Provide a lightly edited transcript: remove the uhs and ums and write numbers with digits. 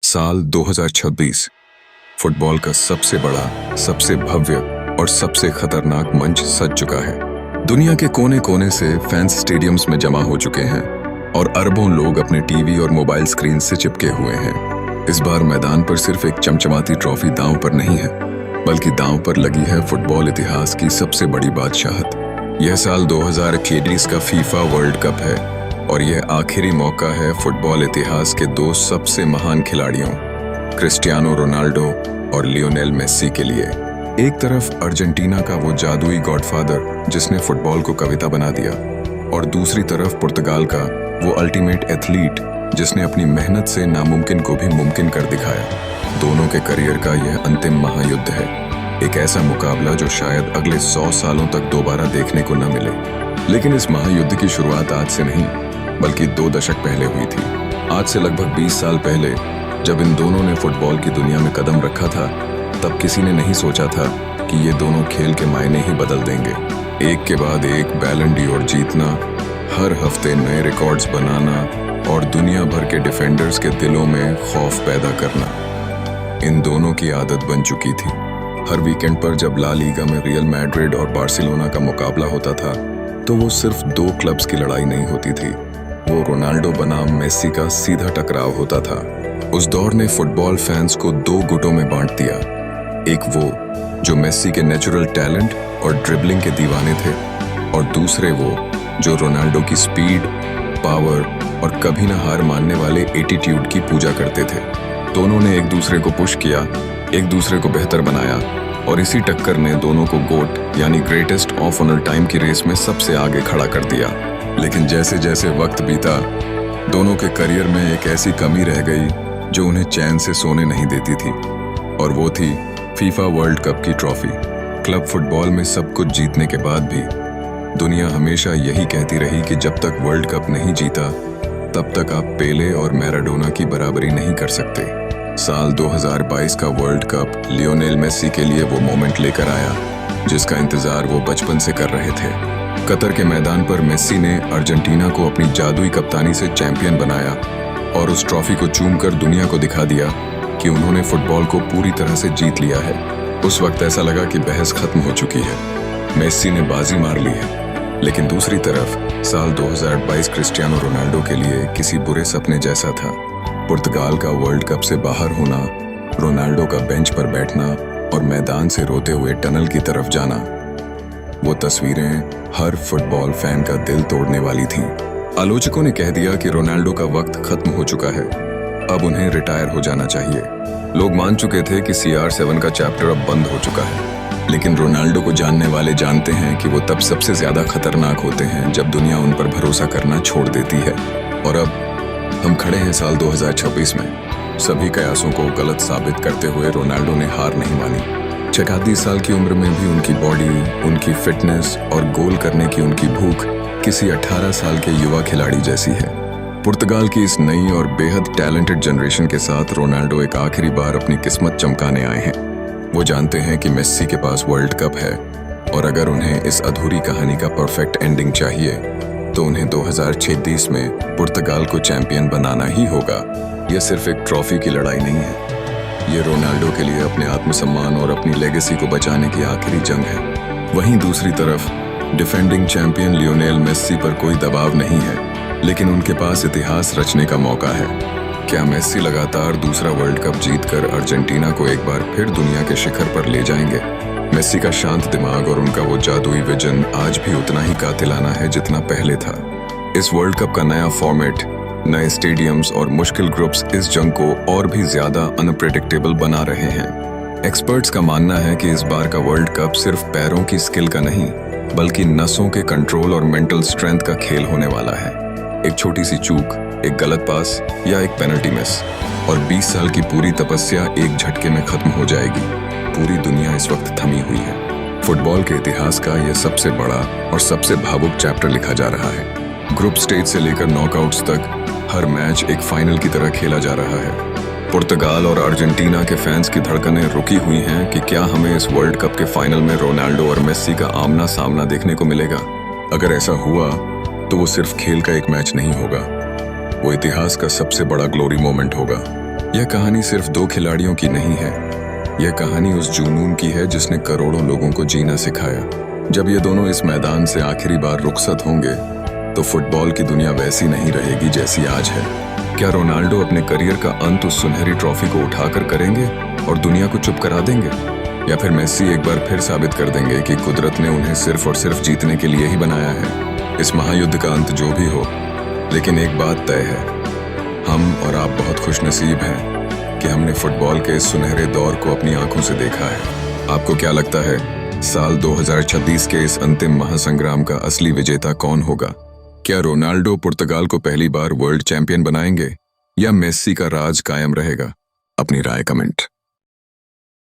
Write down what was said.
साल 2026 फुटबॉल का सबसे बड़ा, सबसे भव्य और सबसे खतरनाक मंच सज चुका है। दुनिया के कोने कोने से फैंस स्टेडियम्स में जमा हो चुके हैं और अरबों लोग अपने टीवी और मोबाइल स्क्रीन से चिपके हुए हैं। इस बार मैदान पर सिर्फ एक चमचमाती ट्रॉफी दांव पर नहीं है, बल्कि दांव पर लगी है फुटबॉल इतिहास की सबसे बड़ी बादशाहत। यह साल 2021 का फीफा वर्ल्ड कप है और यह आखिरी मौका है फुटबॉल इतिहास के दो सबसे महान खिलाड़ियों क्रिस्टियानो रोनाल्डो और लियोनेल मेस्सी के लिए। एक तरफ अर्जेंटीना का वो जादुई गॉडफादर जिसने फुटबॉल को कविता बना दिया, और दूसरी तरफ पुर्तगाल का वो अल्टीमेट एथलीट जिसने अपनी मेहनत से नामुमकिन को भी मुमकिन कर दिखाया। दोनों के करियर का यह अंतिम महायुद्ध है, एक ऐसा मुकाबला जो शायद अगले 100 सालों तक दोबारा देखने को न मिले। लेकिन इस महायुद्ध की शुरुआत आज से नहीं, बल्कि 2 दशक पहले हुई थी। आज से लगभग 20 साल पहले जब इन दोनों ने फुटबॉल की दुनिया में कदम रखा था, तब किसी ने नहीं सोचा था कि ये दोनों खेल के मायने ही बदल देंगे। एक के बाद एक बैलन डी'ओर जीतना, हर हफ्ते नए रिकॉर्ड्स बनाना और दुनिया भर के डिफेंडर्स के दिलों में खौफ पैदा करना, इन दोनों की आदत बन चुकी थी। हर वीकेंड पर जब ला लीगा में रियल मैड्रिड और बार्सिलोना का मुकाबला होता था, तो वो सिर्फ 2 क्लब्स की लड़ाई नहीं होती थी, वो रोनाल्डो बनाम मेस्सी का सीधा टकराव होता था। उस दौर ने फुटबॉल फैंस को 2 गुटों में बांट दिया। एक वो जो मेस्सी के नेचुरल टैलेंट और ड्रिबलिंग के दीवाने थे, और दूसरे वो जो रोनाल्डो की स्पीड, पावर और कभी ना हार मानने वाले एटीट्यूड की पूजा करते थे। दोनों ने एक दूसरे को पुश किया, एक दूसरे को बेहतर बनाया, और इसी टक्कर ने दोनों को गोट यानी ग्रेटेस्ट ऑफ ऑल टाइम की रेस में सबसे आगे खड़ा कर दिया। लेकिन जैसे जैसे वक्त बीता, दोनों के करियर में एक ऐसी कमी रह गई जो उन्हें चैन से सोने नहीं देती थी, और वो थी फीफा वर्ल्ड कप की ट्रॉफी। क्लब फुटबॉल में सब कुछ जीतने के बाद भी दुनिया हमेशा यही कहती रही कि जब तक वर्ल्ड कप नहीं जीता, तब तक आप पेले और मैराडोना की बराबरी नहीं कर सकते। साल 2022 का वर्ल्ड कप लियोनेल मेस्सी के लिए वो मोमेंट लेकर आया जिसका इंतजार वो बचपन से कर रहे थे। कतर के मैदान पर मेस्सी ने अर्जेंटीना को अपनी जादुई कप्तानी से चैंपियन बनाया और उस ट्रॉफी को चूमकर दुनिया को दिखा दिया कि उन्होंने फुटबॉल को पूरी तरह से जीत लिया है। उस वक्त ऐसा लगा कि बहस खत्म हो चुकी है, मेस्सी ने बाजी मार ली है। लेकिन दूसरी तरफ साल 2022 क्रिस्टियानो रोनाल्डो के लिए किसी बुरे सपने जैसा था। पुर्तगाल का वर्ल्ड कप से बाहर होना, रोनाल्डो का बेंच पर बैठना और मैदान से रोते हुए टनल की तरफ जाना, वो तस्वीरें हर फुटबॉल फैन का दिल तोड़ने वाली थीं। आलोचकों ने कह दिया कि रोनाल्डो का वक्त खत्म हो चुका है, अब उन्हें रिटायर हो जाना चाहिए। लोग मान चुके थे कि CR7 का चैप्टर अब बंद हो चुका है। लेकिन रोनाल्डो को जानने वाले जानते हैं कि वो तब सबसे ज्यादा खतरनाक होते हैं जब दुनिया उन पर भरोसा करना छोड़ देती है। और अब हम खड़े हैं साल 2026 में। सभी कयासों को गलत साबित करते हुए रोनाल्डो ने हार नहीं मानी। 36 साल की उम्र में भी उनकी बॉडी, उनकी फिटनेस और गोल करने की उनकी भूख किसी 18 साल के युवा खिलाड़ी जैसी है। पुर्तगाल की इस नई और बेहद टैलेंटेड जनरेशन के साथ रोनाल्डो एक आखिरी बार अपनी किस्मत चमकाने आए हैं। वो जानते हैं कि मेस्सी के पास वर्ल्ड कप है, और अगर उन्हें इस अधूरी कहानी का परफेक्ट एंडिंग चाहिए तो उन्हें 2026 में पुर्तगाल को चैंपियन बनाना ही होगा। यह सिर्फ एक ट्रॉफी की लड़ाई नहीं है, ये रोनाल्डो के लिए अपने आत्मसम्मान और अपनी लेगेसी को बचाने की आखिरी जंग है। वहीं दूसरी तरफ डिफेंडिंग चैंपियन लियोनेल मेस्सी पर कोई दबाव नहीं है, लेकिन उनके पास इतिहास रचने का मौका है। क्या मेस्सी लगातार दूसरा वर्ल्ड कप जीतकर अर्जेंटीना को एक बार फिर दुनिया के शिखर पर ले जाएंगे? मेस्सी का शांत दिमाग और उनका वो जादुई विजन आज भी उतना ही कातिलाना है जितना पहले था। इस वर्ल्ड कप का नया फॉर्मेट, नए स्टेडियम्स और मुश्किल ग्रुप्स इस जंग को और भी ज्यादा अनप्रेडिक्टेबल बना रहे हैं। एक्सपर्ट्स का मानना है कि इस बार का वर्ल्ड कप सिर्फ पैरों की स्किल का नहीं, बल्कि नसों के कंट्रोल और मेंटल स्ट्रेंथ का खेल होने वाला है। एक छोटी सी चूक, एक गलत पास या एक पेनल्टी मिस, और 20 साल की पूरी तपस्या एक झटके में खत्म हो जाएगी। पूरी दुनिया इस वक्त थमी हुई है। फुटबॉल के इतिहास का यह सबसे बड़ा और सबसे भावुक चैप्टर लिखा जा रहा है। ग्रुप स्टेज से लेकर नॉकआउट्स तक हर मैच एक फाइनल की तरह खेला जा रहा है। पुर्तगाल और अर्जेंटीना के फैंस की धड़कनें रुकी हुई हैं कि क्या हमें इस वर्ल्ड कप के फाइनल में रोनाल्डो और मेस्सी का आमना सामना देखने को मिलेगा। अगर ऐसा हुआ तो वो सिर्फ खेल का एक मैच नहीं होगा, वो इतिहास का सबसे बड़ा ग्लोरी मोमेंट होगा। यह कहानी सिर्फ दो खिलाड़ियों की नहीं है। यह कहानी उस जुनून की है जिसने करोड़ों लोगों को जीना सिखाया। जब ये दोनों इस मैदान से आखिरी बार रुखसत होंगे तो फुटबॉल की दुनिया वैसी नहीं रहेगी जैसी आज है। क्या रोनाल्डो अपने करियर का अंत उस सुनहरी ट्रॉफी को उठाकर करेंगे और दुनिया को चुप करा देंगे, या फिर मेस्सी एक बार फिर साबित कर देंगे कि कुदरत ने उन्हें सिर्फ और सिर्फ जीतने के लिए ही बनाया है। इस महायुद्ध का अंत जो भी हो, लेकिन एक बात तय है, हम और आप बहुत खुशनसीब हैं कि हमने फुटबॉल के इस सुनहरे दौर को अपनी आंखों से देखा है। आपको क्या लगता है, साल 2026 के इस अंतिम महासंग्राम का असली विजेता कौन होगा? क्या रोनाल्डो पुर्तगाल को पहली बार वर्ल्ड चैंपियन बनाएंगे या मेस्सी का राज कायम रहेगा? अपनी राय कमेंट